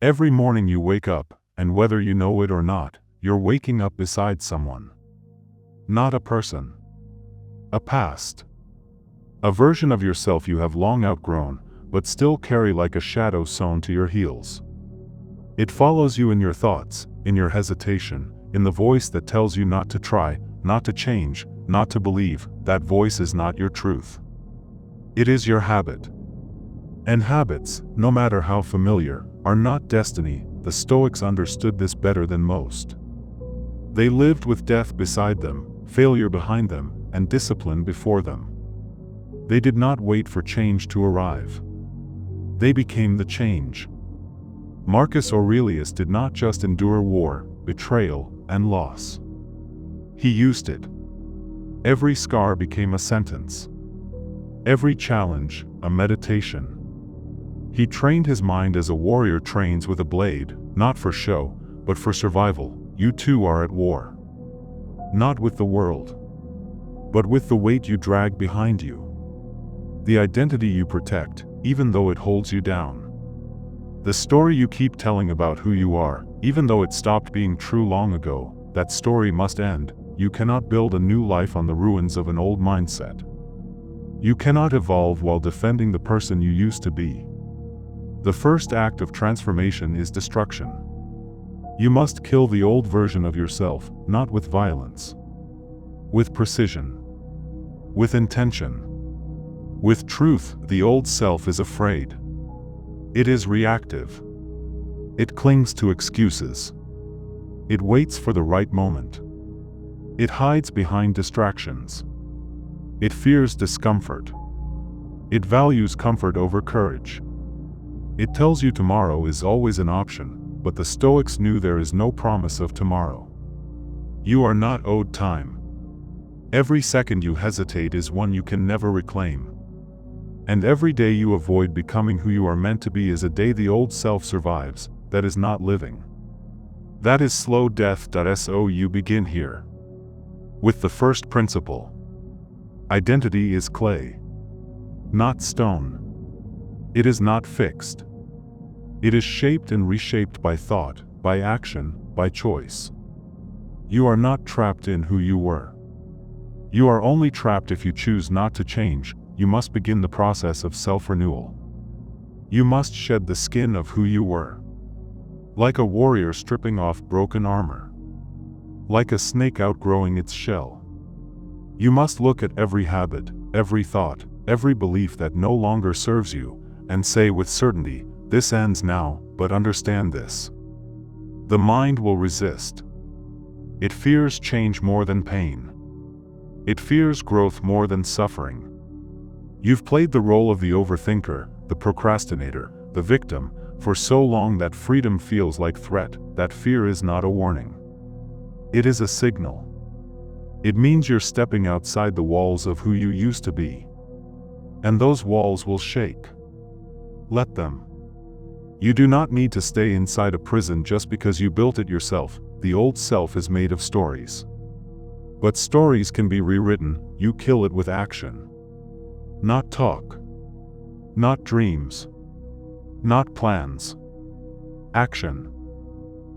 Every morning you wake up, and whether you know it or not, you're waking up beside someone. Not a person. A past. A version of yourself you have long outgrown, but still carry like a shadow sewn to your heels. It follows you in your thoughts, in your hesitation, in the voice that tells you not to try, not to change, not to believe. That voice is not your truth. It is your habit. And habits, no matter how familiar, are not destiny. The Stoics understood this better than most. They lived with death beside them, failure behind them, and discipline before them. They did not wait for change to arrive. They became the change. Marcus Aurelius did not just endure war, betrayal, and loss. He used it. Every scar became a sentence. Every challenge, a meditation. He trained his mind as a warrior trains with a blade, not for show, but for survival. You too are at war. Not with the world, but with the weight you drag behind you. The identity you protect, even though it holds you down. The story you keep telling about who you are, even though it stopped being true long ago. That story must end. You cannot build a new life on the ruins of an old mindset. You cannot evolve while defending the person you used to be. The first act of transformation is destruction. You must kill the old version of yourself, not with violence. With precision. With intention. With truth. The old self is afraid. It is reactive. It clings to excuses. It waits for the right moment. It hides behind distractions. It fears discomfort. It values comfort over courage. It tells you tomorrow is always an option, but the Stoics knew there is no promise of tomorrow. You are not owed time. Every second you hesitate is one you can never reclaim. And every day you avoid becoming who you are meant to be is a day the old self survives. That is not living. That is slow death. So you begin here. With the first principle. Identity is clay. Not stone. It is not fixed. It is shaped and reshaped by thought, by action, by choice. You are not trapped in who you were. You are only trapped if you choose not to change. You must begin the process of self-renewal. You must shed the skin of who you were. Like a warrior stripping off broken armor. Like a snake outgrowing its shell. You must look at every habit, every thought, every belief that no longer serves you, and say with certainty, this ends now, but understand this. The mind will resist. It fears change more than pain. It fears growth more than suffering. You've played the role of the overthinker, the procrastinator, the victim, for so long that freedom feels like threat. That fear is not a warning. It is a signal. It means you're stepping outside the walls of who you used to be. And those walls will shake. Let them. You do not need to stay inside a prison just because you built it yourself. The old self is made of stories. But stories can be rewritten. You kill it with action. Not talk. Not dreams. Not plans. Action.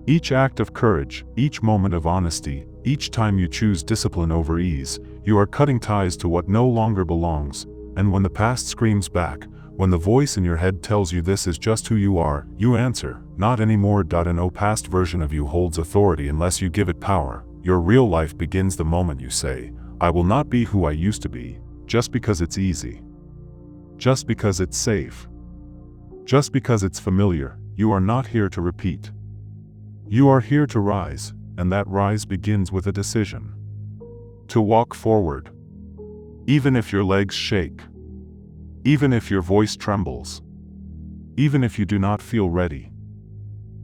Each act of courage, each moment of honesty, each time you choose discipline over ease, you are cutting ties to what no longer belongs. And when the past screams back, when the voice in your head tells you this is just who you are, you answer, not anymore. No past version of you holds authority unless you give it power. Your real life begins the moment you say, I will not be who I used to be, just because it's easy. Just because it's safe. Just because it's familiar. You are not here to repeat. You are here to rise, and that rise begins with a decision. To walk forward. Even if your legs shake. Even if your voice trembles. Even if you do not feel ready.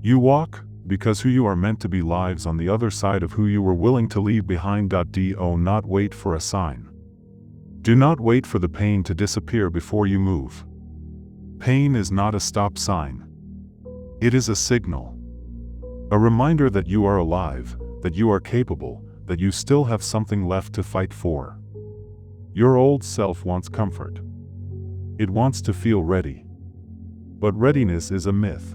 You walk, because who you are meant to be lives on the other side of who you were willing to leave behind. Do not wait for a sign. Do not wait for the pain to disappear before you move. Pain is not a stop sign. It is a signal. A reminder that you are alive, that you are capable, that you still have something left to fight for. Your old self wants comfort. It wants to feel ready. But readiness is a myth.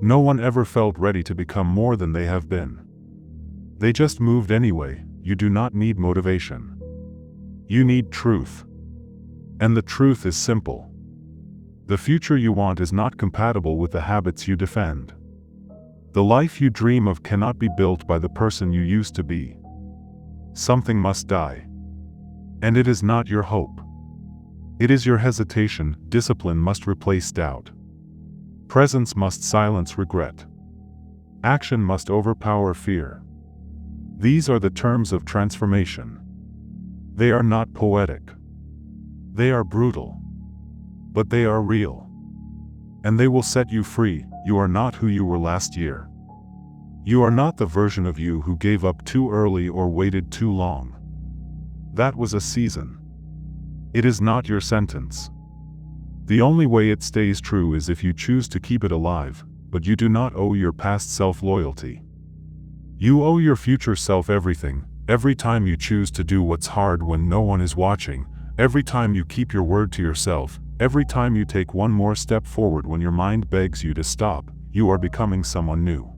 No one ever felt ready to become more than they have been. They just moved anyway. You do not need motivation. You need truth. And the truth is simple. The future you want is not compatible with the habits you defend. The life you dream of cannot be built by the person you used to be. Something must die. And it is not your hope. It is your hesitation. Discipline must replace doubt. Presence must silence regret. Action must overpower fear. These are the terms of transformation. They are not poetic. They are brutal. But they are real. And they will set you free. You are not who you were last year. You are not the version of you who gave up too early or waited too long. That was a season. It is not your sentence. The only way it stays true is if you choose to keep it alive, but you do not owe your past self loyalty. You owe your future self everything. Every time you choose to do what's hard when no one is watching, every time you keep your word to yourself, every time you take one more step forward when your mind begs you to stop, you are becoming someone new.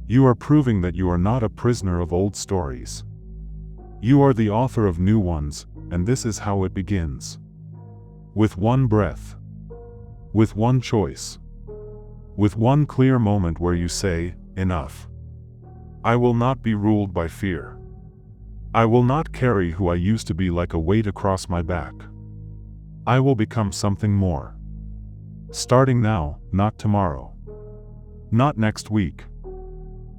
You are proving that you are not a prisoner of old stories. You are the author of new ones, and this is how it begins. With one breath. With one choice. With one clear moment where you say, enough. I will not be ruled by fear. I will not carry who I used to be like a weight across my back. I will become something more. Starting now, not tomorrow. Not next week.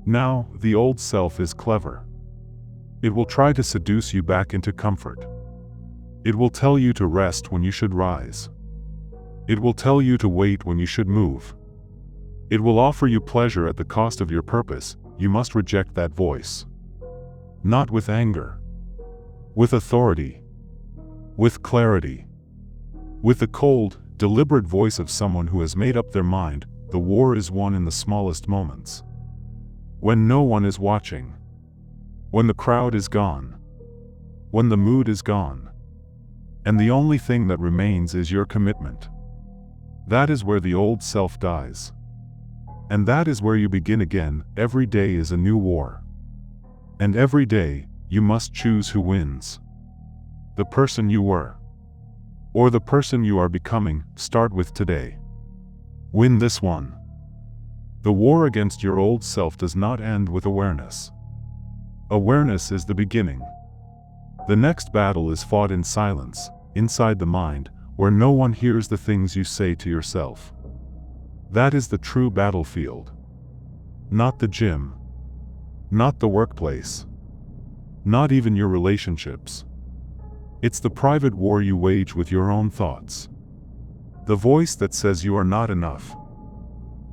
Now, the old self is clever. It will try to seduce you back into comfort. It will tell you to rest when you should rise. It will tell you to wait when you should move. It will offer you pleasure at the cost of your purpose. You must reject that voice. Not with anger. With authority. With clarity. With the cold, deliberate voice of someone who has made up their mind. The war is won in the smallest moments. When no one is watching. When the crowd is gone. When the mood is gone. And the only thing that remains is your commitment. That is where the old self dies. And that is where you begin again. Every day is a new war. And every day, you must choose who wins. The person you were. Or the person you are becoming. Start with today. Win this one. The war against your old self does not end with awareness. Awareness is the beginning. The next battle is fought in silence, inside the mind, where no one hears the things you say to yourself. That is the true battlefield. Not the gym. Not the workplace. Not even your relationships. It's the private war you wage with your own thoughts. The voice that says you are not enough.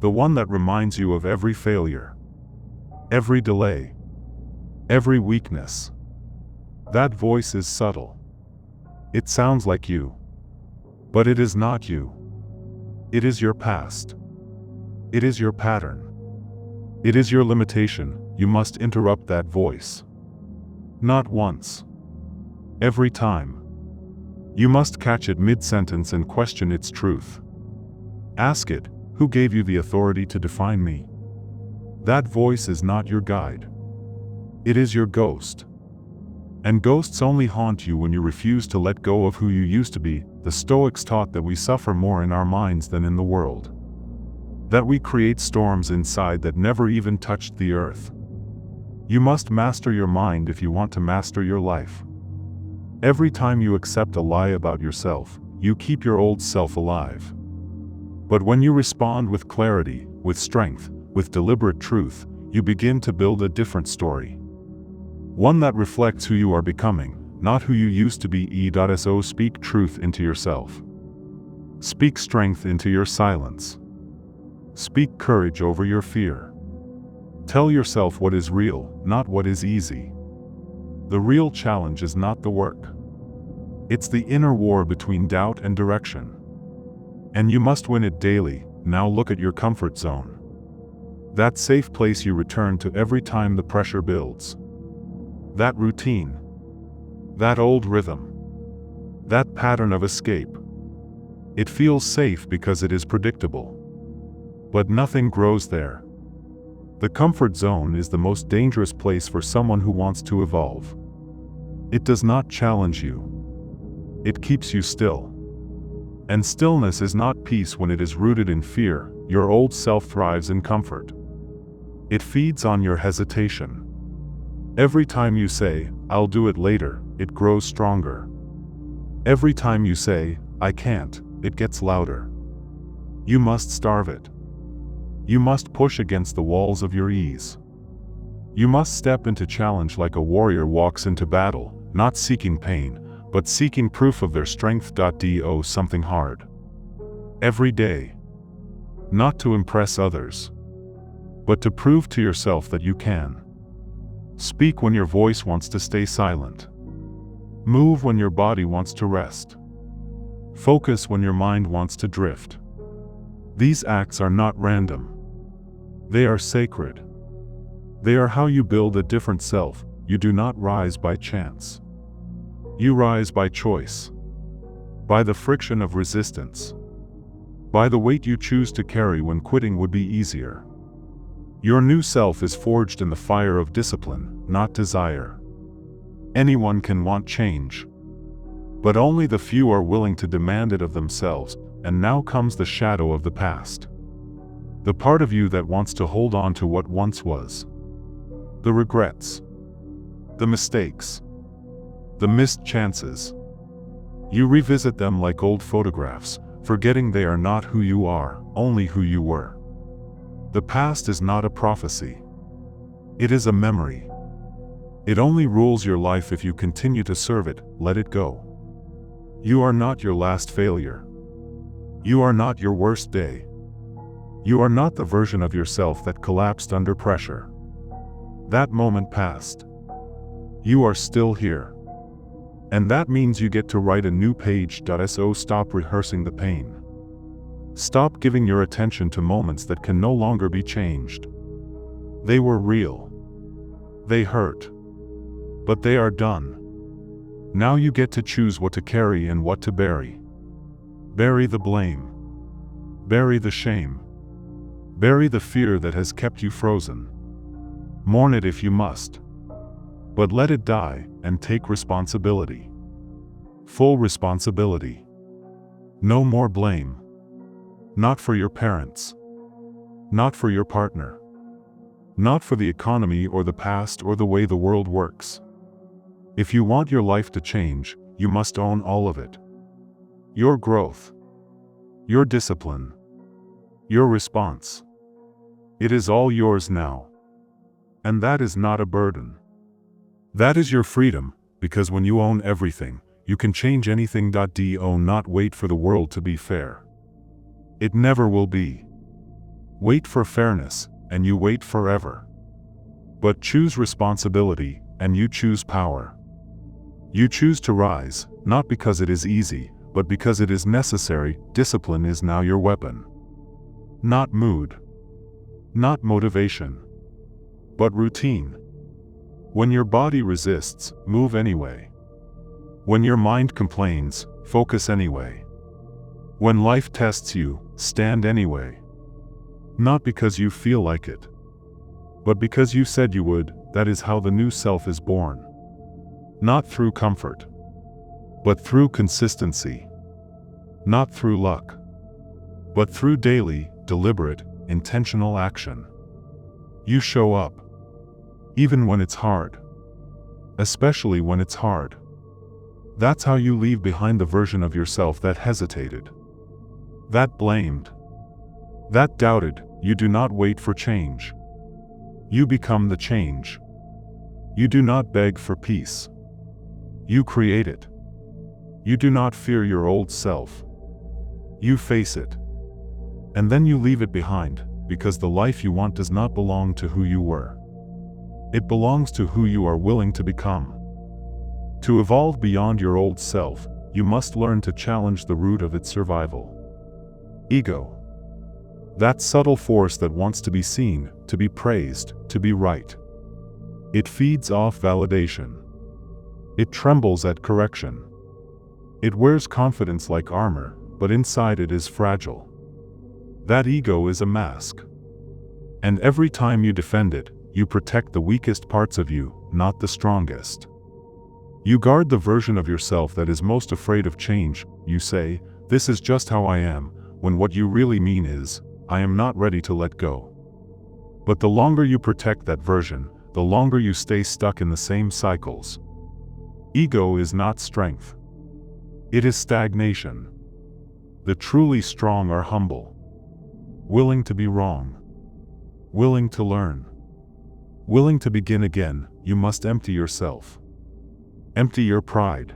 The one that reminds you of every failure. Every delay. Every weakness. That voice is subtle. It sounds like you. But it is not you. It is your past. It is your pattern. It is your limitation. You must interrupt that voice. Not once. Every time. You must catch it mid-sentence and question its truth. Ask it, who gave you the authority to define me? That voice is not your guide. It is your ghost. And ghosts only haunt you when you refuse to let go of who you used to be. The Stoics taught that we suffer more in our minds than in the world. That we create storms inside that never even touched the earth. You must master your mind if you want to master your life. Every time you accept a lie about yourself, you keep your old self alive. But when you respond with clarity, with strength, with deliberate truth, you begin to build a different story. One that reflects who you are becoming, not who you used to be. So speak truth into yourself. Speak strength into your silence. Speak courage over your fear. Tell yourself what is real, not what is easy. The real challenge is not the work. It's the inner war between doubt and direction. And you must win it daily. Now look at your comfort zone. That safe place you return to every time the pressure builds. That routine. That old rhythm. That pattern of escape. It feels safe because it is predictable. But nothing grows there. The comfort zone is the most dangerous place for someone who wants to evolve. It does not challenge you. It keeps you still. And stillness is not peace when it is rooted in fear. Your old self thrives in comfort. It feeds on your hesitation. Every time you say, "I'll do it later," it grows stronger. Every time you say, "I can't," it gets louder. You must starve it. You must push against the walls of your ease. You must step into challenge like a warrior walks into battle, not seeking pain, but seeking proof of their strength. Do something hard. Every day. Not to impress others, but to prove to yourself that you can. Speak when your voice wants to stay silent. Move when your body wants to rest. Focus when your mind wants to drift. These acts are not random. They are sacred. They are how you build a different self. You do not rise by chance. You rise by choice. By the friction of resistance. By the weight you choose to carry when quitting would be easier. Your new self is forged in the fire of discipline, not desire. Anyone can want change. But only the few are willing to demand it of themselves, and now comes the shadow of the past. The part of you that wants to hold on to what once was. The regrets. The mistakes. The missed chances. You revisit them like old photographs, forgetting they are not who you are, only who you were. The past is not a prophecy. It is a memory. It only rules your life if you continue to serve it. Let it go. You are not your last failure. You are not your worst day. You are not the version of yourself that collapsed under pressure. That moment passed. You are still here. And that means you get to write a new page. So stop rehearsing the pain. Stop giving your attention to moments that can no longer be changed. They were real. They hurt. But they are done. Now you get to choose what to carry and what to bury. Bury the blame. Bury the shame. Bury the fear that has kept you frozen. Mourn it if you must. But let it die, and take responsibility. Full responsibility. No more blame. Not for your parents. Not for your partner. Not for the economy or the past or the way the world works. If you want your life to change, you must own all of it. Your growth. Your discipline. Your response. It is all yours now. And that is not a burden. That is your freedom, because when you own everything, you can change anything. Do not wait for the world to be fair. It never will be. Wait for fairness, and you wait forever. But choose responsibility, and you choose power. You choose to rise, not because it is easy, but because it is necessary. Discipline is now your weapon. Not mood. Not motivation. But routine. When your body resists, move anyway. When your mind complains, focus anyway. When life tests you, stand anyway. Not because you feel like it, but because you said you would. That is how the new self is born. Not through comfort, but through consistency. Not through luck, but through daily, deliberate, intentional action. You show up, even when it's hard. Especially when it's hard. That's how you leave behind the version of yourself that hesitated, that blamed, that doubted. You do not wait for change. You become the change. You do not beg for peace. You create it. You do not fear your old self. You face it. And then you leave it behind, because the life you want does not belong to who you were. It belongs to who you are willing to become. To evolve beyond your old self, you must learn to challenge the root of its survival. Ego. That subtle force that wants to be seen, to be praised, to be right. It feeds off validation. It trembles at correction. It wears confidence like armor, but inside it is fragile. That ego is a mask. And every time you defend it, you protect the weakest parts of you, not the strongest. You guard the version of yourself that is most afraid of change. You say, "This is just how I am," when what you really mean is, "I am not ready to let go." But the longer you protect that version, the longer you stay stuck in the same cycles. Ego is not strength. It is stagnation. The truly strong are humble, willing to be wrong, willing to learn, willing to begin again. You must empty yourself. Empty your pride.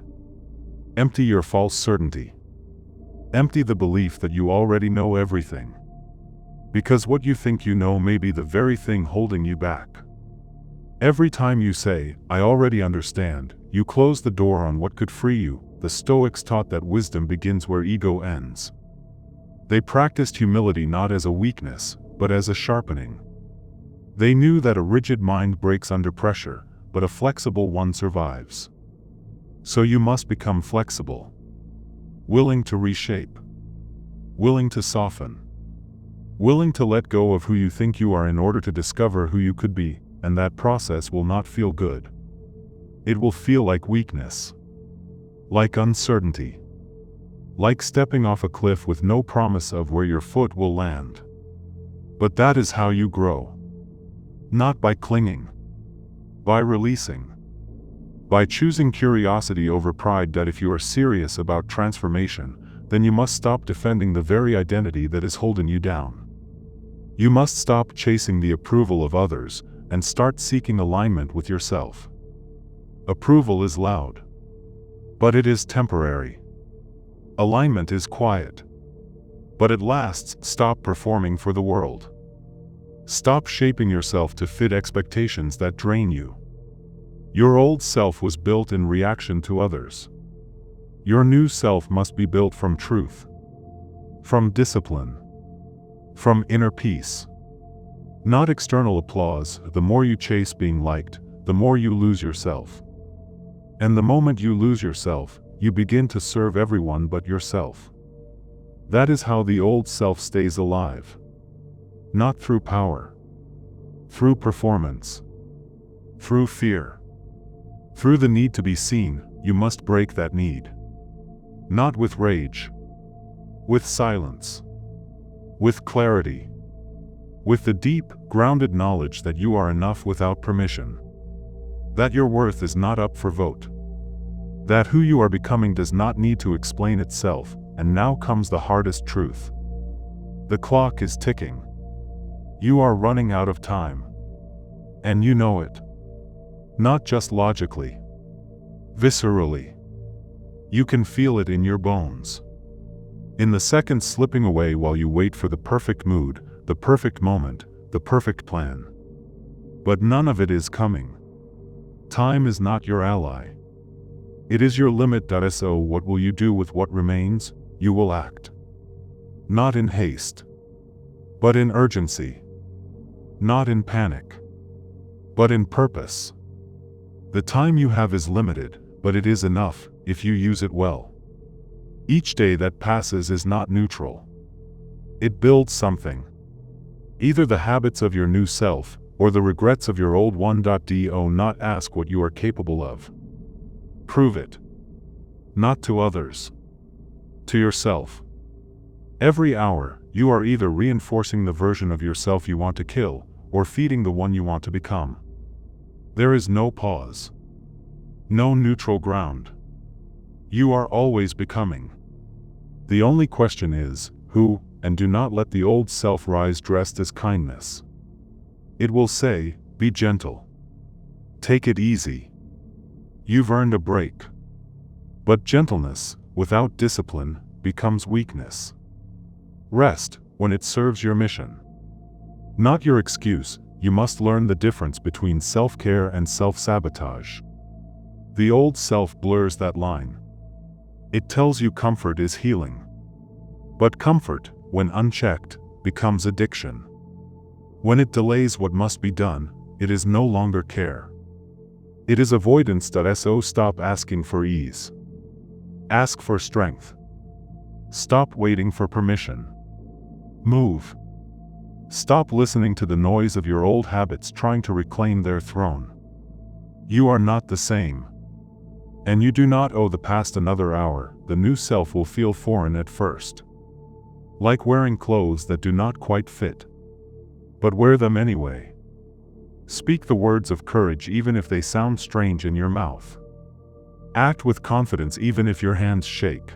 Empty your false certainty. Empty the belief that you already know everything. Because what you think you know may be the very thing holding you back. Every time you say, "I already understand," you close the door on what could free you. The Stoics taught that wisdom begins where ego ends. They practiced humility not as a weakness, but as a sharpening. They knew that a rigid mind breaks under pressure, but a flexible one survives. So you must become flexible. Willing to reshape. Willing to soften. Willing to let go of who you think you are in order to discover who you could be, and that process will not feel good. It will feel like weakness. Like uncertainty. Like stepping off a cliff with no promise of where your foot will land. But that is how you grow. Not by clinging. By releasing. By choosing curiosity over pride. That if you are serious about transformation, then you must stop defending the very identity that is holding you down. You must stop chasing the approval of others, and start seeking alignment with yourself. Approval is loud. But it is temporary. Alignment is quiet. But it lasts. Stop performing for the world. Stop shaping yourself to fit expectations that drain you. Your old self was built in reaction to others. Your new self must be built from truth. From discipline. From inner peace. Not external applause. The more you chase being liked, the more you lose yourself. And the moment you lose yourself, you begin to serve everyone but yourself. That is how the old self stays alive. Not through power. Through performance. Through fear. Through the need to be seen. You must break that need. Not with rage. With silence. With clarity. With the deep, grounded knowledge that you are enough without permission. That your worth is not up for vote. That who you are becoming does not need to explain itself. And now comes the hardest truth. The clock is ticking. You are running out of time. And you know it. Not just logically. Viscerally. You can feel it in your bones. In the seconds slipping away while you wait for the perfect mood, the perfect moment, the perfect plan. But none of it is coming. Time is not your ally. It is your limit. So what will you do with what remains? You will act. Not in haste. But in urgency. Not in panic. But in purpose. The time you have is limited, but it is enough, if you use it well. Each day that passes is not neutral. It builds something. Either the habits of your new self, or the regrets of your old one. Do not ask what you are capable of. Prove it. Not to others. To yourself. Every hour, you are either reinforcing the version of yourself you want to kill, or feeding the one you want to become. There is no pause. No neutral ground. You are always becoming. The only question is, who? And do not let the old self rise dressed as kindness. It will say, be gentle. Take it easy. You've earned a break. But gentleness, without discipline, becomes weakness. Rest, when it serves your mission. Not your excuse. You must learn the difference between self-care and self-sabotage. The old self blurs that line. It tells you comfort is healing. But comfort, when unchecked, becomes addiction. When it delays what must be done, it is no longer care. It is avoidance. So stop asking for ease. Ask for strength. Stop waiting for permission. Move. Stop listening to the noise of your old habits trying to reclaim their throne. You are not the same. And you do not owe the past another hour. The new self will feel foreign at first. Like wearing clothes that do not quite fit. But wear them anyway. Speak the words of courage even if they sound strange in your mouth. Act with confidence even if your hands shake.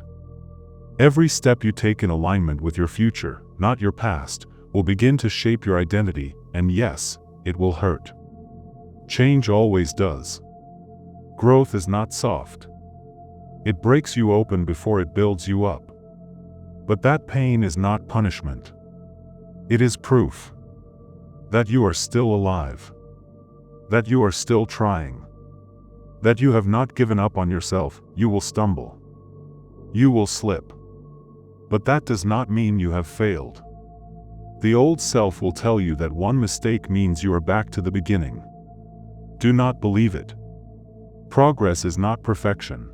Every step you take in alignment with your future, not your past, will begin to shape your identity, and yes, it will hurt. Change always does. Growth is not soft. It breaks you open before it builds you up. But that pain is not punishment. It is proof that you are still alive. That you are still trying. That you have not given up on yourself. You will stumble. You will slip. But that does not mean you have failed. The old self will tell you that one mistake means you are back to the beginning. Do not believe it. Progress is not perfection.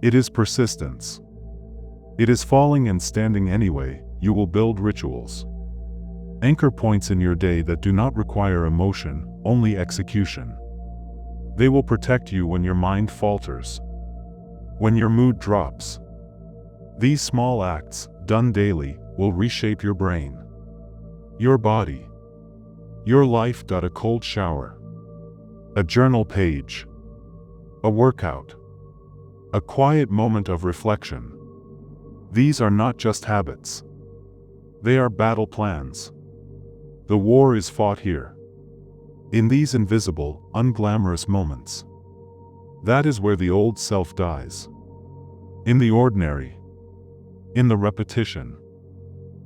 It is persistence. It is falling and standing anyway. You will build rituals. Anchor points in your day that do not require emotion, only execution. They will protect you when your mind falters. When your mood drops. These small acts, done daily, will reshape your brain. Your body. Your life. A cold shower. A journal page. A workout. A quiet moment of reflection. These are not just habits. They are battle plans. The war is fought here. In these invisible, unglamorous moments. That is where the old self dies. In the ordinary. In the repetition.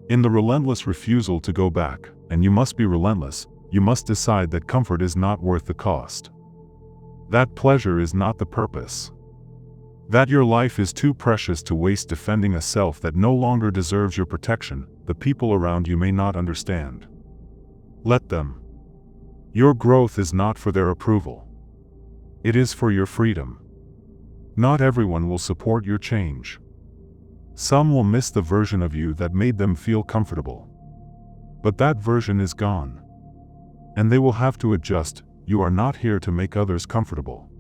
In the relentless refusal to go back, and you must be relentless. You must decide that comfort is not worth the cost. That pleasure is not the purpose. That your life is too precious to waste defending a self that no longer deserves your protection. The people around you may not understand. Let them. Your growth is not for their approval. It is for your freedom. Not everyone will support your change. Some will miss the version of you that made them feel comfortable. But that version is gone. And they will have to adjust. You are not here to make others comfortable.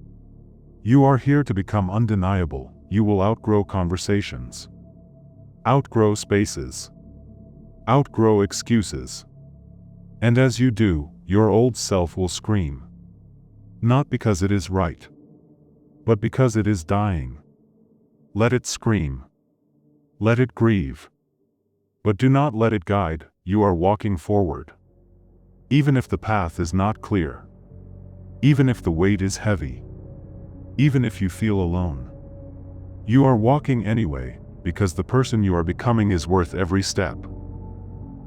You are here to become undeniable. You will outgrow conversations. Outgrow spaces. Outgrow excuses. And as you do, your old self will scream. Not because it is right. But because it is dying. Let it scream. Let it grieve. But do not let it guide. You are walking forward. Even if the path is not clear. Even if the weight is heavy. Even if you feel alone. You are walking anyway, because the person you are becoming is worth every step.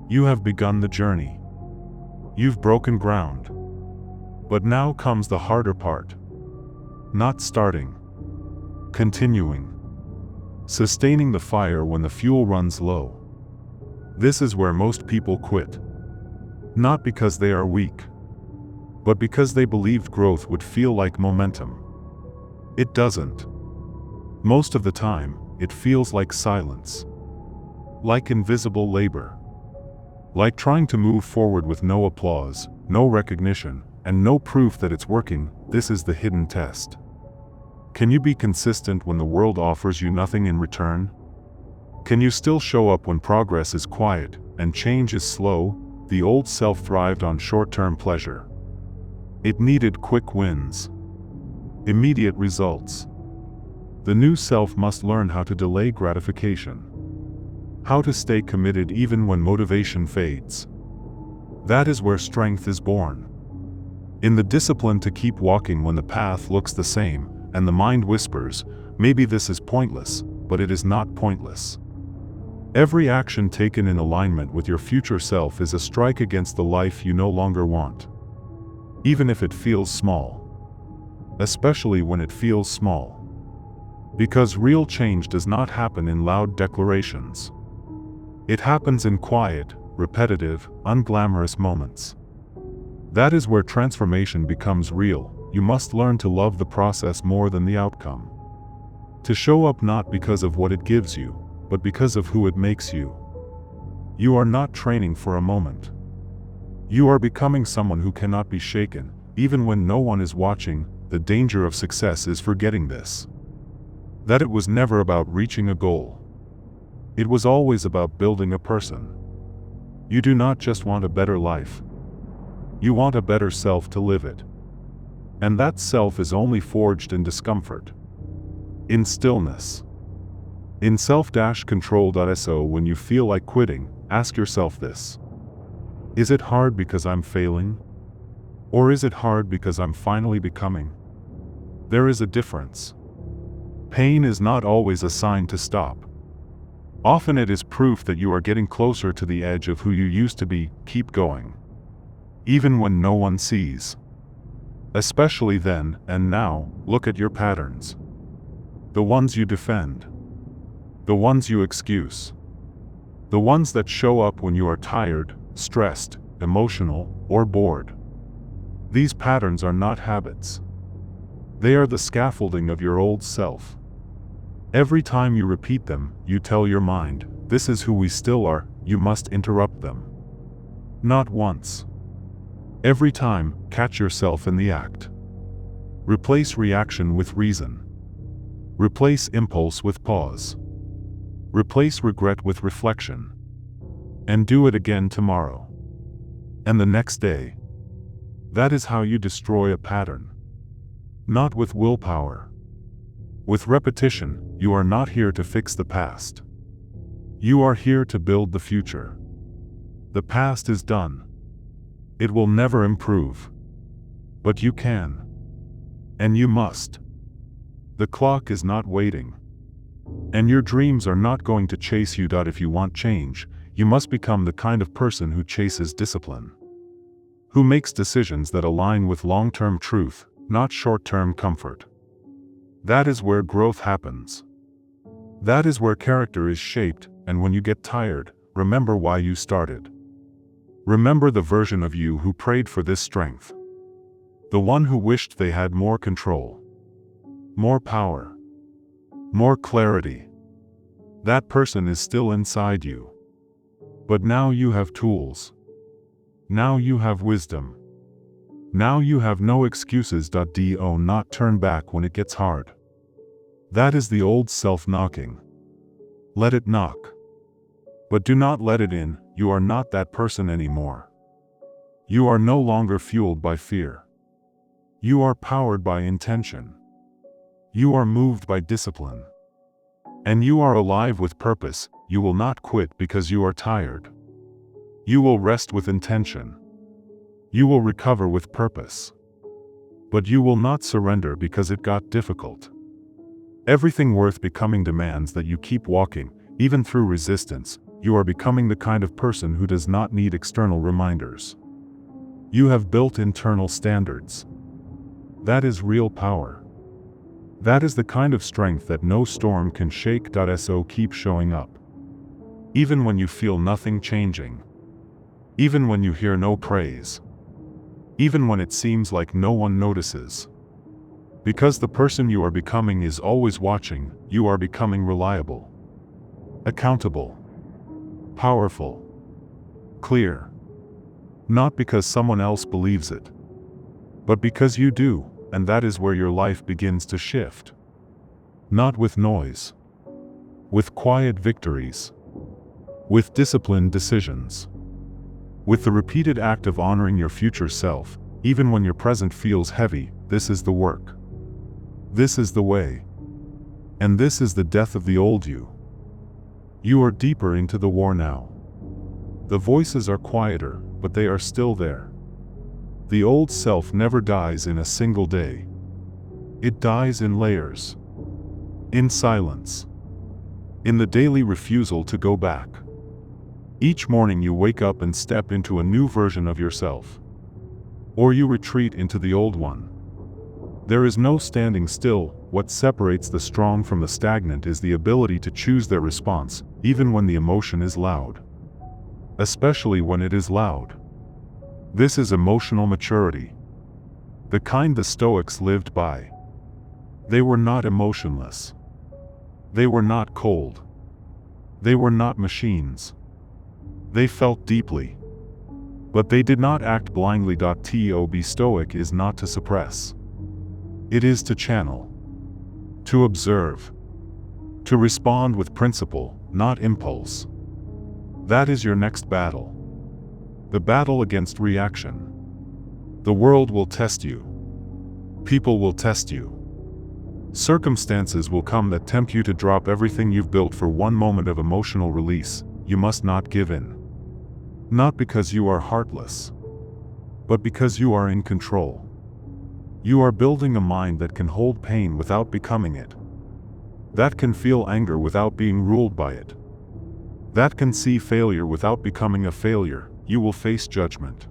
You have begun the journey. You've broken ground. But now comes the harder part. Not starting. Continuing. Sustaining the fire when the fuel runs low. This is where most people quit. Not because they are weak. But because they believed growth would feel like momentum. It doesn't. Most of the time, it feels like silence. Like invisible labor. Like trying to move forward with no applause, no recognition, and no proof that it's working. This is the hidden test. Can you be consistent when the world offers you nothing in return? Can you still show up when progress is quiet and change is slow? The old self thrived on short-term pleasure. It needed quick wins. Immediate results. The new self must learn how to delay gratification. How to stay committed even when motivation fades. That is where strength is born. In the discipline to keep walking when the path looks the same, and the mind whispers, maybe this is pointless, but it is not pointless. Every action taken in alignment with your future self is a strike against the life you no longer want. Even if it feels small. Especially when it feels small. Because real change does not happen in loud declarations. It happens in quiet, repetitive, unglamorous moments. That is where transformation becomes real. You must learn to love the process more than the outcome. To show up not because of what it gives you, but because of who it makes you. You are not training for a moment. You are becoming someone who cannot be shaken, even when no one is watching. The danger of success is forgetting this. That it was never about reaching a goal. It was always about building a person. You do not just want a better life. You want a better self to live it. And that self is only forged in discomfort, in stillness, in self-control. When you feel like quitting, ask yourself this. Is it hard because I'm failing? Or is it hard because I'm finally becoming? There is a difference. Pain is not always a sign to stop. Often it is proof that you are getting closer to the edge of who you used to be. Keep going. Even when no one sees. Especially then and now, look at your patterns. The ones you defend. The ones you excuse. The ones that show up when you are tired, stressed, emotional, or bored. These patterns are not habits. They are the scaffolding of your old self. Every time you repeat them, you tell your mind, this is who we still are. You must interrupt them. Not once. Every time, catch yourself in the act. Replace reaction with reason. Replace impulse with pause. Replace regret with reflection. And do it again tomorrow. And the next day. That is how you destroy a pattern. Not with willpower. With repetition. You are not here to fix the past. You are here to build the future. The past is done. It will never improve. But you can. And you must. The clock is not waiting. And your dreams are not going to chase you. If you want change, you must become the kind of person who chases discipline. Who makes decisions that align with long-term truth, not short-term comfort. That is where growth happens. That is where character is shaped, and when you get tired, remember why you started. Remember the version of you who prayed for this strength. The one who wished they had more control. More power. More clarity. That person is still inside you. But now you have tools. Now you have wisdom. Now you have no excuses. Do not turn back when it gets hard. That is the old self knocking. Let it knock. But do not let it in. You are not that person anymore. You are no longer fueled by fear. You are powered by intention. You are moved by discipline. And you are alive with purpose. You will not quit because you are tired. You will rest with intention. You will recover with purpose. But you will not surrender because it got difficult. Everything worth becoming demands that you keep walking, even through resistance. You are becoming the kind of person who does not need external reminders. You have built internal standards. That is real power. That is the kind of strength that no storm can shake. So keep showing up. Even when you feel nothing changing. Even when you hear no praise. Even when it seems like no one notices. Because the person you are becoming is always watching. You are becoming reliable. Accountable. Powerful. Clear. Not because someone else believes it. But because you do, and that is where your life begins to shift. Not with noise. With quiet victories. With disciplined decisions. With the repeated act of honoring your future self, even when your present feels heavy. This is the work. This is the way. And this is the death of the old you. You are deeper into the war now. The voices are quieter, but they are still there. The old self never dies in a single day. It dies in layers. In silence. In the daily refusal to go back. Each morning you wake up and step into a new version of yourself. Or you retreat into the old one. There is no standing still. What separates the strong from the stagnant is the ability to choose their response, even when the emotion is loud. Especially when it is loud. This is emotional maturity. The kind the Stoics lived by. They were not emotionless. They were not cold. They were not machines. They felt deeply. But they did not act blindly. To be stoic is not to suppress. It is to channel. To observe. To respond with principle, not impulse. That is your next battle. The battle against reaction. The world will test you. People will test you. Circumstances will come that tempt you to drop everything you've built for one moment of emotional release. You must not give in. Not because you are heartless, but because you are in control. You are building a mind that can hold pain without becoming it. That can feel anger without being ruled by it. That can see failure without becoming a failure. You will face judgment.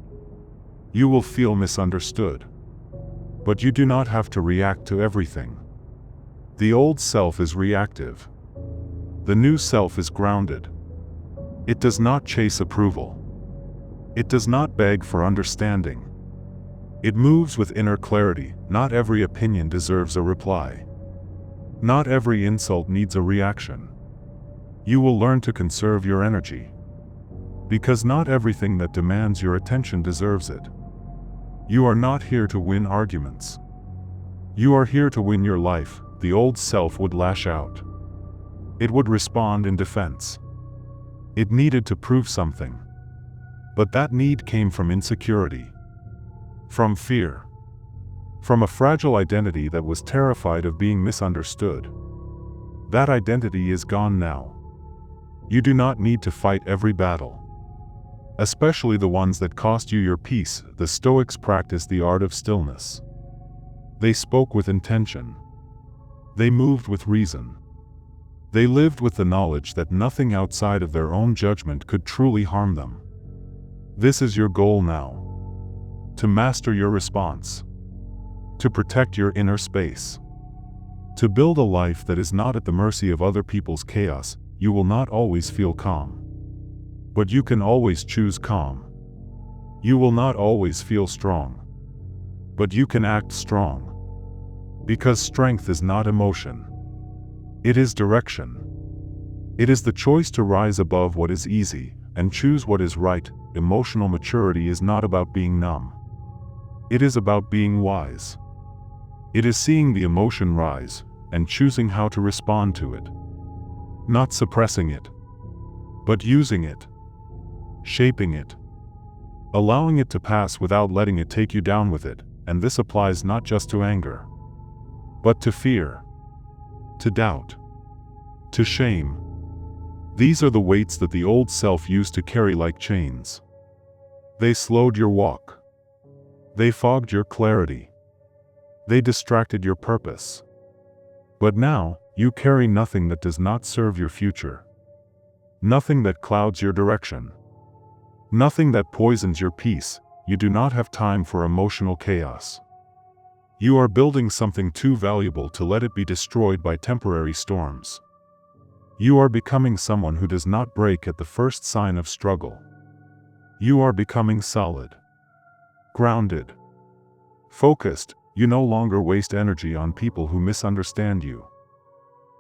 You will feel misunderstood. But you do not have to react to everything. The old self is reactive. The new self is grounded. It does not chase approval. It does not beg for understanding. It moves with inner clarity. Not every opinion deserves a reply. Not every insult needs a reaction. You will learn to conserve your energy. Because not everything that demands your attention deserves it. You are not here to win arguments. You are here to win your life. The old self would lash out. It would respond in defense. It needed to prove something. But that need came from insecurity. From fear. From a fragile identity that was terrified of being misunderstood. That identity is gone now. You do not need to fight every battle. Especially the ones that cost you your peace. The Stoics practiced the art of stillness. They spoke with intention. They moved with reason. They lived with the knowledge that nothing outside of their own judgment could truly harm them. This is your goal now. To master your response. To protect your inner space. To build a life that is not at the mercy of other people's chaos. You will not always feel calm. But you can always choose calm. You will not always feel strong. But you can act strong. Because strength is not emotion. It is direction. It is the choice to rise above what is easy, and choose what is right. Emotional maturity is not about being numb. It is about being wise. It is seeing the emotion rise, and choosing how to respond to it. Not suppressing it, but using it. Shaping it. Allowing it to pass without letting it take you down with it. And this applies not just to anger, but to fear, to doubt, to shame. These are the weights that the old self used to carry like chains. They slowed your walk. They fogged your clarity. They distracted your purpose. But now, you carry nothing that does not serve your future. Nothing that clouds your direction. Nothing that poisons your peace. You do not have time for emotional chaos. You are building something too valuable to let it be destroyed by temporary storms. You are becoming someone who does not break at the first sign of struggle. You are becoming solid. Grounded. Focused. You no longer waste energy on people who misunderstand you.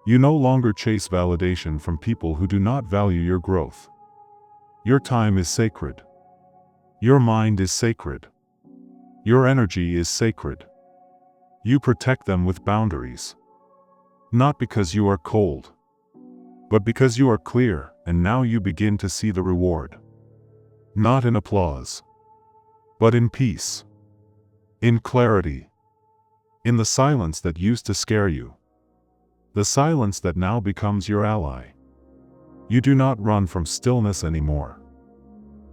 You no longer chase validation from people who do not value your growth. Your time is sacred. Your mind is sacred. Your energy is sacred. You protect them with boundaries. Not because you are cold, but because you are clear, and now you begin to see the reward. Not in applause, but in peace. In clarity. In the silence that used to scare you. The silence that now becomes your ally. You do not run from stillness anymore.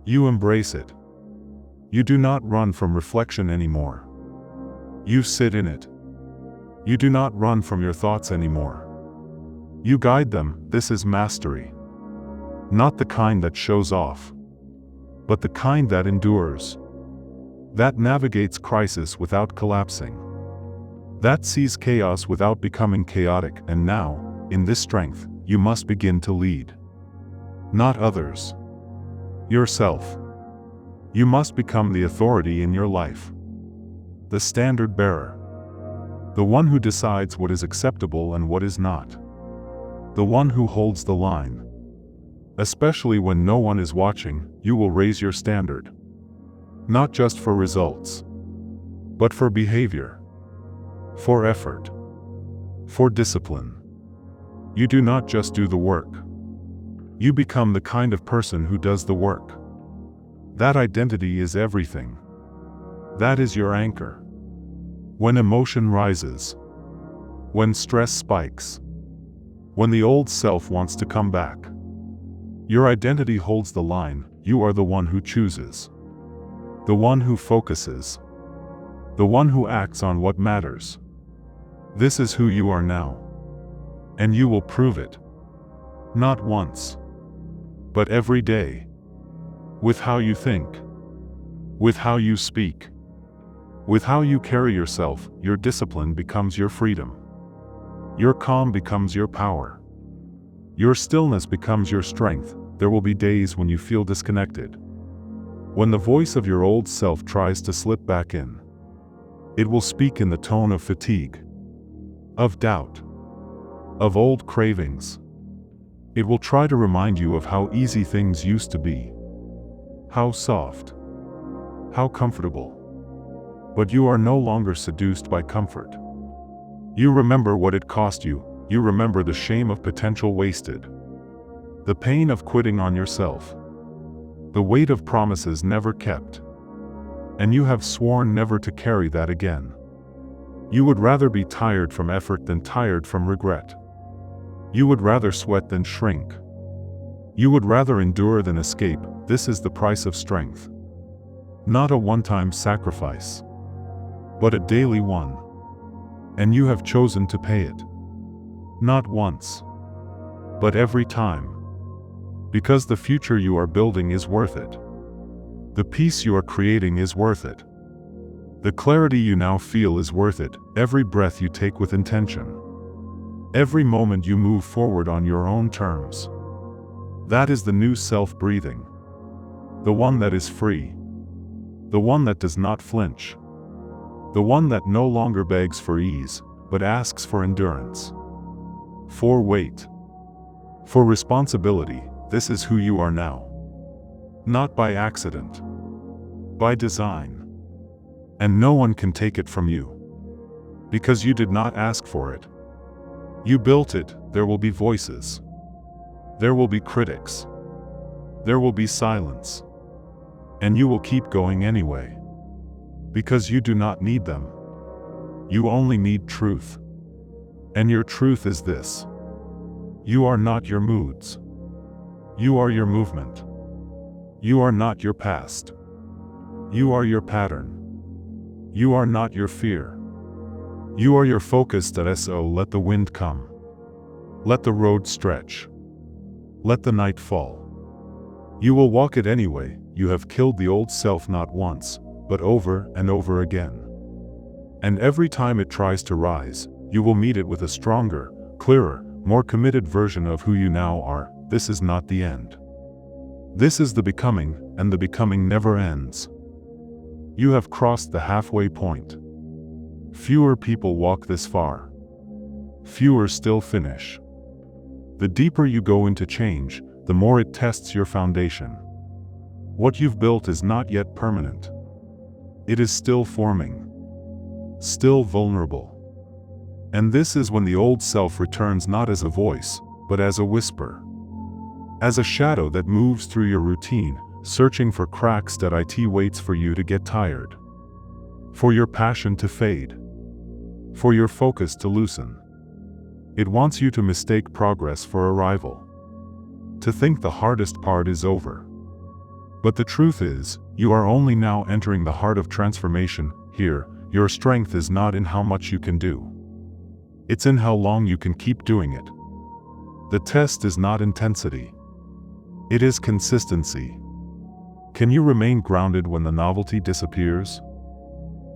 You embrace it. You do not run from reflection anymore. You sit in it. You do not run from your thoughts anymore. You guide them. This is mastery. Not the kind that shows off, but the kind that endures. That navigates crisis without collapsing. That sees chaos without becoming chaotic. And now, in this strength, you must begin to lead. Not others. Yourself. You must become the authority in your life. The standard bearer. The one who decides what is acceptable and what is not. The one who holds the line. Especially when no one is watching, you will raise your standard. Not just for results, but for behavior, for effort, for discipline. You do not just do the work. You become the kind of person who does the work. That identity is everything. That is your anchor. When emotion rises, when stress spikes, when the old self wants to come back, your identity holds the line. You are the one who chooses, the one who focuses, the one who acts on what matters. This is who you are now. And you will prove it. Not once, but every day. With how you think, with how you speak, with how you carry yourself. Your discipline becomes your freedom. Your calm becomes your power. Your stillness becomes your strength. There will be days when you feel disconnected, when the voice of your old self tries to slip back in. It will speak in the tone of fatigue, of doubt, of old cravings. It will try to remind you of how easy things used to be, how soft, how comfortable. But you are no longer seduced by comfort. You remember what it cost you. You remember the shame of potential wasted, the pain of quitting on yourself, the weight of promises never kept. And you have sworn never to carry that again. You would rather be tired from effort than tired from regret. You would rather sweat than shrink. You would rather endure than escape. This is the price of strength. Not a one-time sacrifice, but a daily one. And you have chosen to pay it. Not once, but every time. Because the future you are building is worth it. The peace you are creating is worth it. The clarity you now feel is worth it. Every breath you take with intention. Every moment you move forward on your own terms. That is the new self breathing. The one that is free. The one that does not flinch. The one that no longer begs for ease, but asks for endurance. For weight. For responsibility. This is who you are now. Not by accident. By design. And no one can take it from you. Because you did not ask for it. You built it. There will be voices. There will be critics. There will be silence. And you will keep going anyway. Because you do not need them. You only need truth. And your truth is this. You are not your moods. You are your movement. You are not your past. You are your pattern. You are not your fear. You are your focus. So let the wind come. Let the road stretch. Let the night fall. You will walk it anyway. You have killed the old self not once, but over and over again. And every time it tries to rise, you will meet it with a stronger, clearer, more committed version of who you now are. This is not the end. This is the becoming, and the becoming never ends. You have crossed the halfway point. Fewer people walk this far. Fewer still finish. The deeper you go into change, the more it tests your foundation. What you've built is not yet permanent. It is still forming. Still vulnerable. And this is when the old self returns not as a voice, but as a whisper. As a shadow that moves through your routine, searching for cracks that it waits for you to get tired. For your passion to fade. For your focus to loosen. It wants you to mistake progress for arrival. To think the hardest part is over. But the truth is, you are only now entering the heart of transformation. Here, your strength is not in how much you can do. It's in how long you can keep doing it. The test is not intensity. It is consistency. Can you remain grounded when the novelty disappears?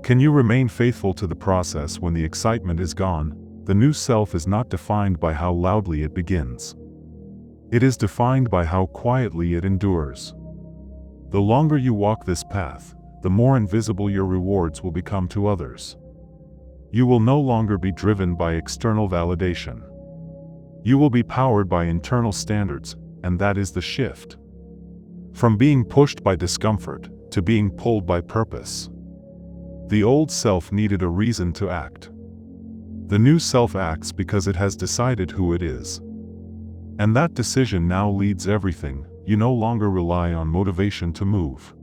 Can you remain faithful to the process when the excitement is gone? The new self is not defined by how loudly it begins. It is defined by how quietly it endures. The longer you walk this path, the more invisible your rewards will become to others. You will no longer be driven by external validation. You will be powered by internal standards. and that is the shift. From being pushed by discomfort to being pulled by purpose. The old self needed a reason to act. The new self acts because it has decided who it is. And that decision now leads everything. You no longer rely on motivation to move.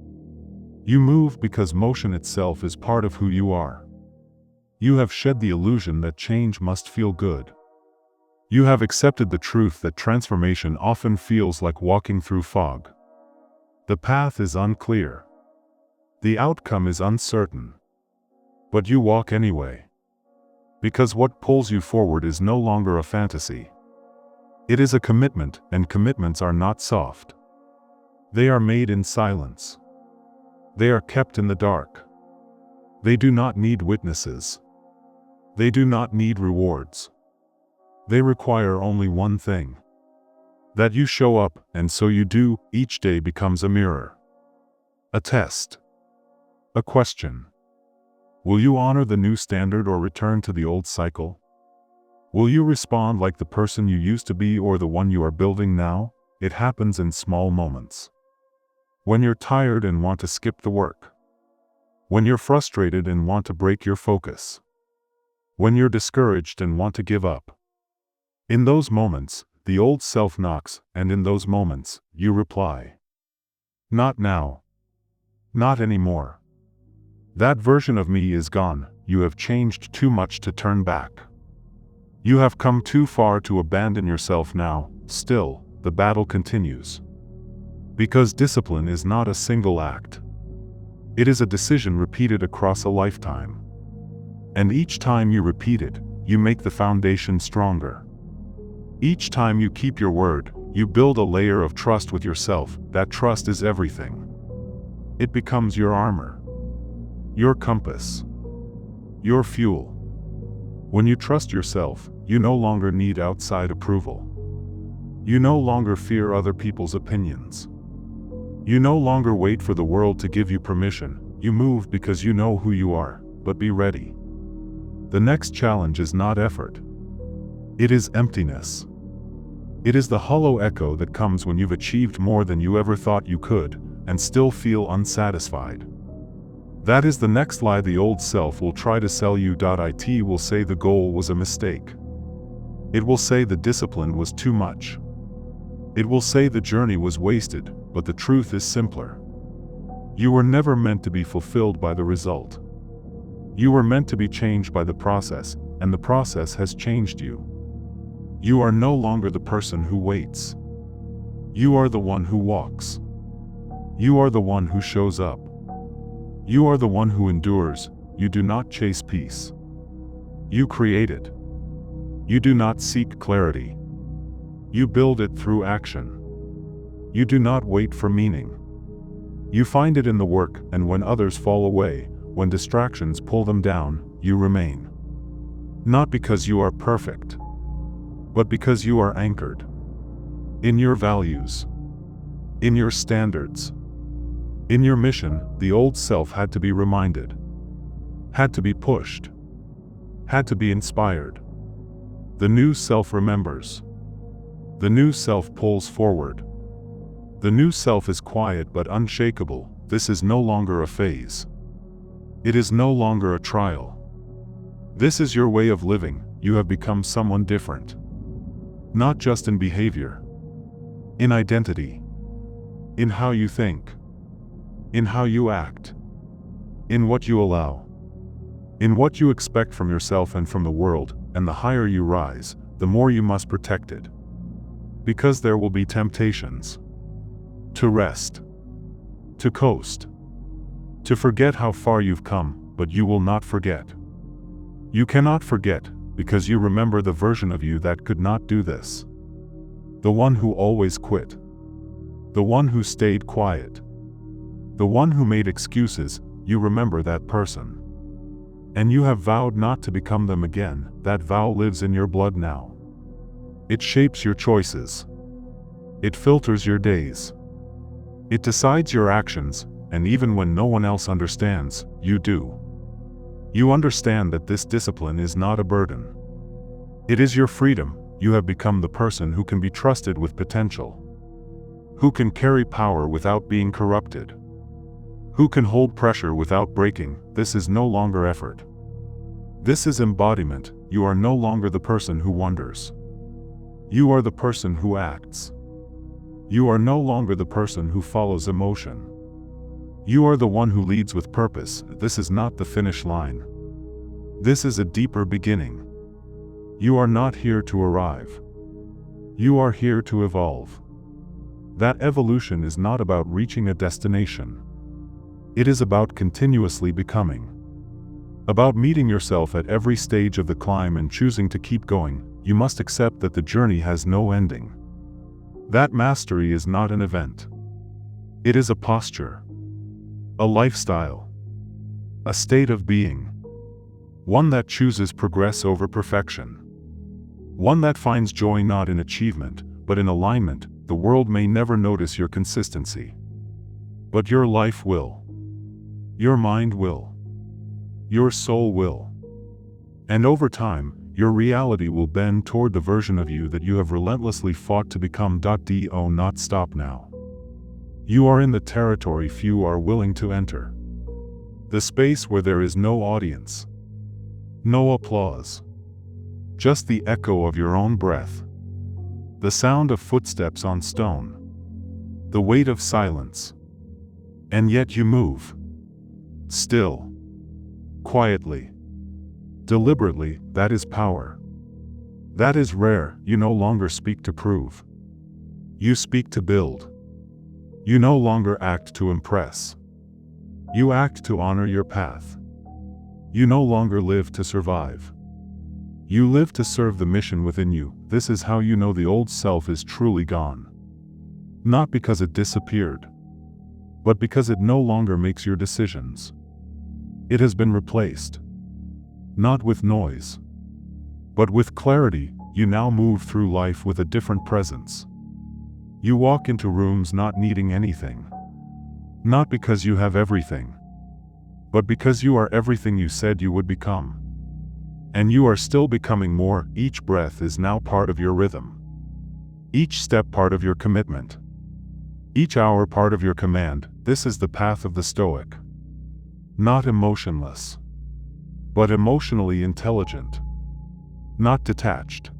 You move because motion itself is part of who you are. You have shed the illusion that change must feel good. You have accepted the truth that transformation often feels like walking through fog. The path is unclear. The outcome is uncertain. But you walk anyway. Because what pulls you forward is no longer a fantasy. It is a commitment, and commitments are not soft. They are made in silence. They are kept in the dark. They do not need witnesses. They do not need rewards. They require only one thing. That you show up, and so you do. Each day becomes a mirror. A test. A question. Will you honor the new standard or return to the old cycle? Will you respond like the person you used to be or the one you are building now? It happens in small moments. When you're tired and want to skip the work. When you're frustrated and want to break your focus. When you're discouraged and want to give up. In those moments, the old self knocks, and in those moments, you reply. Not now. Not anymore. That version of me is gone. You have changed too much to turn back. You have come too far to abandon yourself now. Still, the battle continues. Because discipline is not a single act. It is a decision repeated across a lifetime. And each time you repeat it, you make the foundation stronger. Each time you keep your word, you build a layer of trust with yourself. That trust is everything. It becomes your armor. Your compass. Your fuel. When you trust yourself, you no longer need outside approval. You no longer fear other people's opinions. You no longer wait for the world to give you permission. You move because you know who you are, but be ready. The next challenge is not effort. It is emptiness. It is the hollow echo that comes when you've achieved more than you ever thought you could, and still feel unsatisfied. That is the next lie the old self will try to sell you. It will say the goal was a mistake. It will say the discipline was too much. It will say the journey was wasted, but the truth is simpler. You were never meant to be fulfilled by the result. You were meant to be changed by the process, and the process has changed you. You are no longer the person who waits. You are the one who walks. You are the one who shows up. You are the one who endures. You do not chase peace. You create it. You do not seek clarity. You build it through action. You do not wait for meaning. You find it in the work, and when others fall away, when distractions pull them down, you remain. Not because you are perfect, but because you are anchored. In your values. In your standards. In your mission. The old self had to be reminded. Had to be pushed. Had to be inspired. The new self remembers. The new self pulls forward. The new self is quiet but unshakable. This is no longer a phase. It is no longer a trial. This is your way of living. You have become someone different. Not just in behavior. In identity. In how you think. In how you act. In what you allow. In what you expect from yourself and from the world, and the higher you rise, the more you must protect it. Because there will be temptations. To rest. To coast. To forget how far you've come, but you will not forget. You cannot forget, because you remember the version of you that could not do this. The one who always quit. The one who stayed quiet. The one who made excuses. You remember that person. And you have vowed not to become them again. That vow lives in your blood now. It shapes your choices. It filters your days. It decides your actions, and even when no one else understands, you do. You understand that this discipline is not a burden. It is your freedom. You have become the person who can be trusted with potential. Who can carry power without being corrupted? Who can hold pressure without breaking? This is no longer effort. This is embodiment. You are no longer the person who wonders. You are the person who acts. You are no longer the person who follows emotion. You are the one who leads with purpose. This is not the finish line. This is a deeper beginning. You are not here to arrive. You are here to evolve. That evolution is not about reaching a destination. It is about continuously becoming. About meeting yourself at every stage of the climb and choosing to keep going. You must accept that the journey has no ending. That mastery is not an event. It is a posture, a lifestyle, a state of being. One that chooses progress over perfection. One that finds joy not in achievement, but in alignment. The world may never notice your consistency. But your life will. Your mind will. Your soul will. And over time, your reality will bend toward the version of you that you have relentlessly fought to become. Do not stop now. You are in the territory few are willing to enter. The space where there is no audience. No applause. Just the echo of your own breath. The sound of footsteps on stone. The weight of silence. And yet you move. Still. Quietly. Deliberately. That is power. That is rare. You no longer speak to prove. You speak to build. You no longer act to impress. You act to honor your path. You no longer live to survive. You live to serve the mission within you. This is how you know the old self is truly gone. Not because it disappeared, but because it no longer makes your decisions. It has been replaced. Not with noise, but with clarity. You now move through life with a different presence. You walk into rooms not needing anything. Not because you have everything, but because you are everything you said you would become. And you are still becoming more. Each breath is now part of your rhythm. Each step part of your commitment. Each hour part of your command. This is the path of the Stoic. Not emotionless, but emotionally intelligent. Not detached,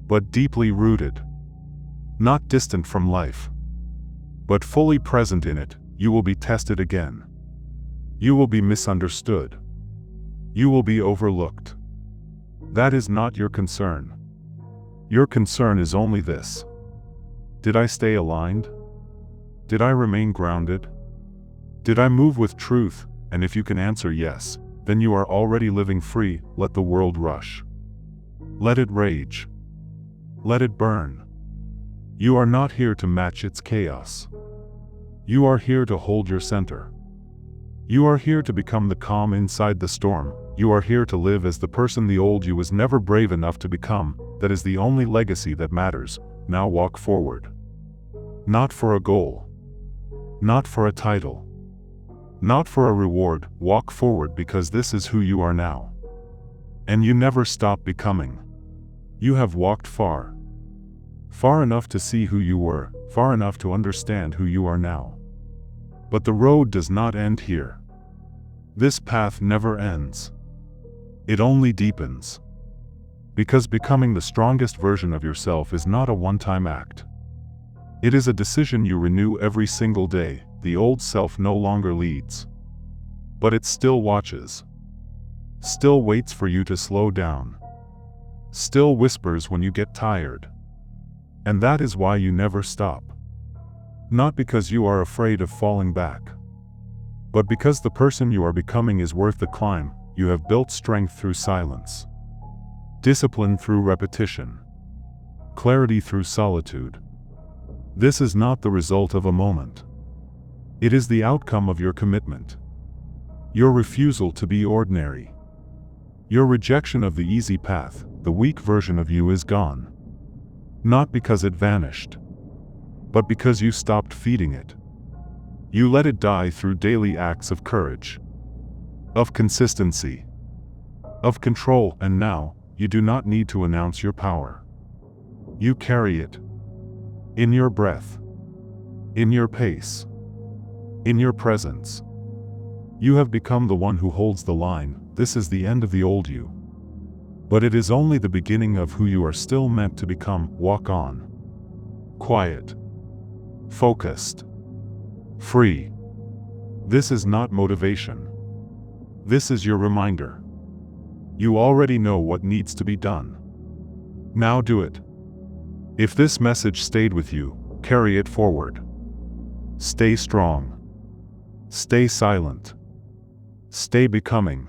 but deeply rooted. Not distant from life, but fully present in it. You will be tested again. You will be misunderstood. You will be overlooked. That is not your concern. Your concern is only this. Did I stay aligned? Did I remain grounded? Did I move with truth? And if you can answer yes, then you are already living free. Let the world rush. Let it rage. Let it burn. You are not here to match its chaos. You are here to hold your center. You are here to become the calm inside the storm. You are here to live as the person the old you was never brave enough to become. That is the only legacy that matters. Now walk forward. Not for a goal. Not for a title. Not for a reward. Walk forward because this is who you are now. And you never stop becoming. You have walked far. Far enough to see who you were, far enough to understand who you are now. But the road does not end here. This path never ends. It only deepens. Because becoming the strongest version of yourself is not a one-time act. It is a decision you renew every single day. The old self no longer leads. But it still watches. Still waits for you to slow down. Still whispers when you get tired. And that is why you never stop. Not because you are afraid of falling back, but because the person you are becoming is worth the climb. You have built strength through silence, discipline through repetition, clarity through solitude. This is not the result of a moment. It is the outcome of your commitment. Your refusal to be ordinary. Your rejection of the easy path. The weak version of you is gone. Not because it vanished, but because you stopped feeding it. You let it die through daily acts of courage, of consistency, of control. And now, you do not need to announce your power. You carry it in your breath, in your pace, in your presence. You have become the one who holds the line. This is the end of the old you. But it is only the beginning of who you are still meant to become. Walk on. Quiet. Focused. Free. This is not motivation. This is your reminder. You already know what needs to be done. Now do it. If this message stayed with you, carry it forward. Stay strong. Stay silent. Stay becoming.